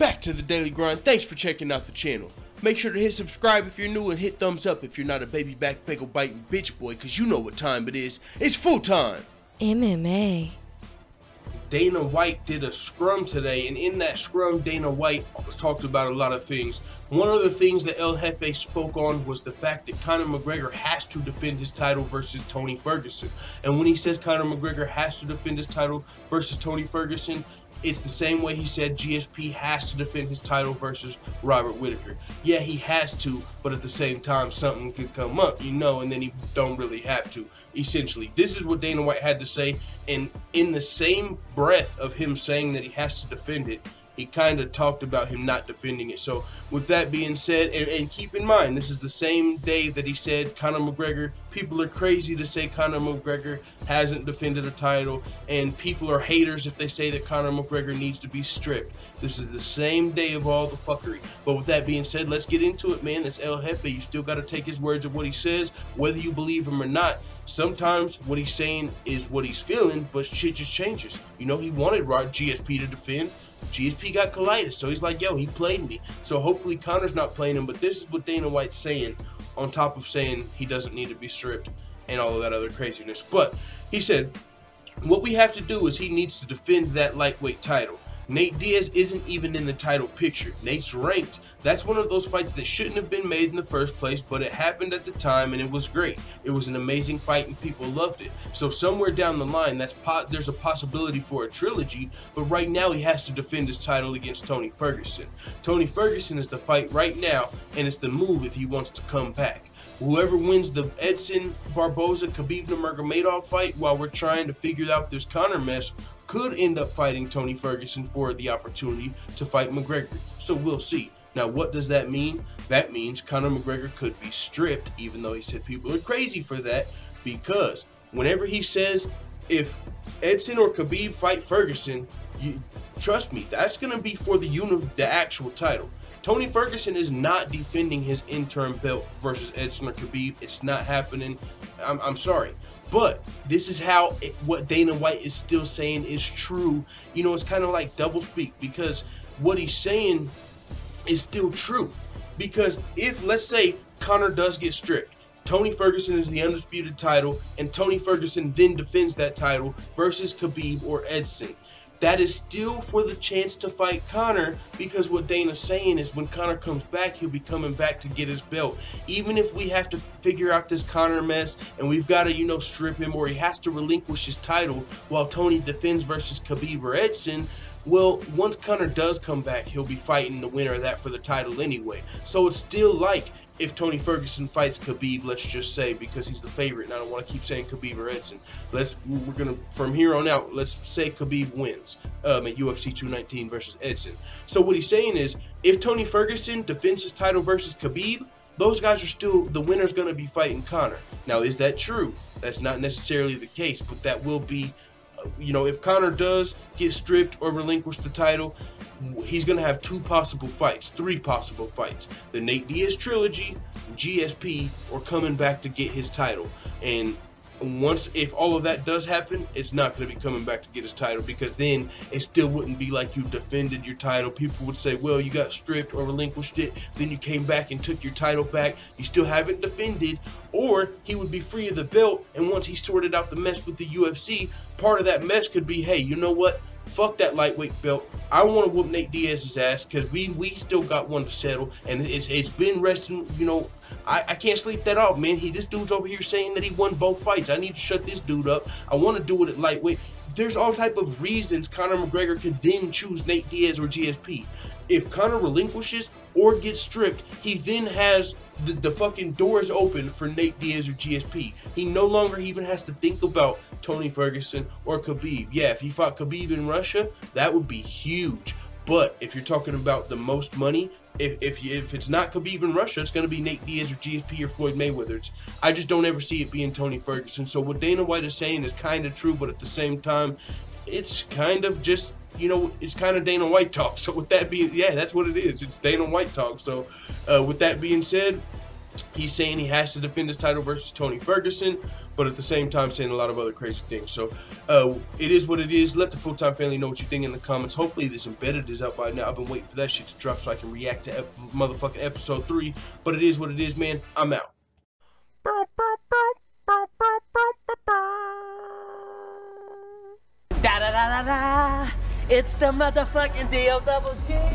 back to the Daily Grind. Thanks for checking out the channel. Make sure to hit subscribe if you're new and hit thumbs up if you're not a baby back bagel biting bitch boy, cause you know what time it is. It's full time. MMA. Dana White did a scrum today, and in that scrum, Dana White talked about a lot of things. One of the things that El Jefe spoke on was the fact that Conor McGregor has to defend his title versus Tony Ferguson. And when he says Conor McGregor has to defend his title versus Tony Ferguson, it's the same way he said GSP has to defend his title versus Robert Whittaker. Yeah, he has to, but at the same time, something could come up, you know, and then he don't really have to. Essentially, this is what Dana White had to say, and in the same breath of him saying that he has to defend it, he kind of talked about him not defending it. So with that being said, and keep in mind, this is the same day that he said Conor McGregor, people are crazy to say Conor McGregor hasn't defended a title, and people are haters if they say that Conor McGregor needs to be stripped. This is the same day of all the fuckery. But with that being said, let's get into it, man. It's El Jefe. You still got to take his words of what he says, whether you believe him or not. Sometimes what he's saying is what he's feeling, but shit just changes. You know, he wanted GSP to defend. GSP got colitis, so he's like, yo, he played me. So hopefully Conor's not playing him, but this is what Dana White's saying, on top of saying he doesn't need to be stripped and all of that other craziness. But he said, what we have to do is he needs to defend that lightweight title. Nate Diaz isn't even in the title picture. Nate's ranked. That's one of those fights that shouldn't have been made in the first place, but it happened at the time and it was great. It was an amazing fight and people loved it. So somewhere down the line, there's a possibility for a trilogy, but right now he has to defend his title against Tony Ferguson. Tony Ferguson is the fight right now, and it's the move if he wants to come back. Whoever wins the Edson Barboza Khabib Nurmagomedov fight while we're trying to figure out this Conor mess could end up fighting Tony Ferguson for the opportunity to fight McGregor. So we'll see. Now, what does that mean? That means Conor McGregor could be stripped, even though he said people are crazy for that, because whenever he says if Edson or Khabib fight Ferguson, trust me, that's going to be for the actual title. Tony Ferguson is not defending his interim belt versus Edson or Khabib. It's not happening. I'm sorry. But this is how what Dana White is still saying is true. You know, it's kind of like double speak, because what he's saying is still true. Because if, let's say, Conor does get stripped, Tony Ferguson is the undisputed title, and Tony Ferguson then defends that title versus Khabib or Edson, that is still for the chance to fight Conor, because what Dana's saying is when Conor comes back, he'll be coming back to get his belt. Even if we have to figure out this Conor mess and we've got to, you know, strip him, or he has to relinquish his title while Tony defends versus Khabib or Edson, well, once Conor does come back, he'll be fighting the winner of that for the title anyway. So it's still like if Tony Ferguson fights Khabib, let's just say, because he's the favorite, and I don't want to keep saying Khabib or Edson. We're gonna, from here on out, let's say Khabib wins at UFC 219 versus Edson. So what he's saying is, if Tony Ferguson defends his title versus Khabib, those guys are still, the winner's gonna be fighting Conor. Now, is that true? That's not necessarily the case, but that will be, you know, if Conor does get stripped or relinquish the title, he's going to have three possible fights. The Nate Diaz trilogy, GSP, or coming back to get his title. And if all of that does happen, it's not going to be coming back to get his title, because then it still wouldn't be like you defended your title. People would say, well, you got stripped or relinquished it, then you came back and took your title back. You still haven't defended. Or he would be free of the belt, and once he sorted out the mess with the UFC, part of that mess could be, hey, you know what? Fuck that lightweight belt. I want to whoop Nate Diaz's ass, because we still got one to settle, and it's been resting. You know, I can't sleep that off, man. This dude's over here saying that he won both fights. I need to shut this dude up. I want to do it at lightweight. There's all type of reasons Conor McGregor could then choose Nate Diaz or GSP. If Conor relinquishes or gets stripped, he then has the fucking doors open for Nate Diaz or GSP. He no longer even has to think about Tony Ferguson or Khabib. Yeah, if he fought Khabib in Russia, that would be huge. But if you're talking about the most money, if it's not Khabib in Russia, it's going to be Nate Diaz or GSP or Floyd Mayweather. I just don't ever see it being Tony Ferguson. So what Dana White is saying is kind of true, but at the same time, it's kind of just, you know, it's kind of Dana White talk. So with that being, yeah, that's what it is. It's Dana White talk. So with that being said, He's saying he has to defend his title versus Tony Ferguson, but at the same time saying a lot of other crazy things. So it is what it is. Let the full-time family know what you think in the comments. Hopefully this embedded is out by now. I've been waiting for that shit to drop so I can react to motherfucking episode 3. But it is what it is, man. I'm out. Da da da da da. It's the motherfucking DOWG.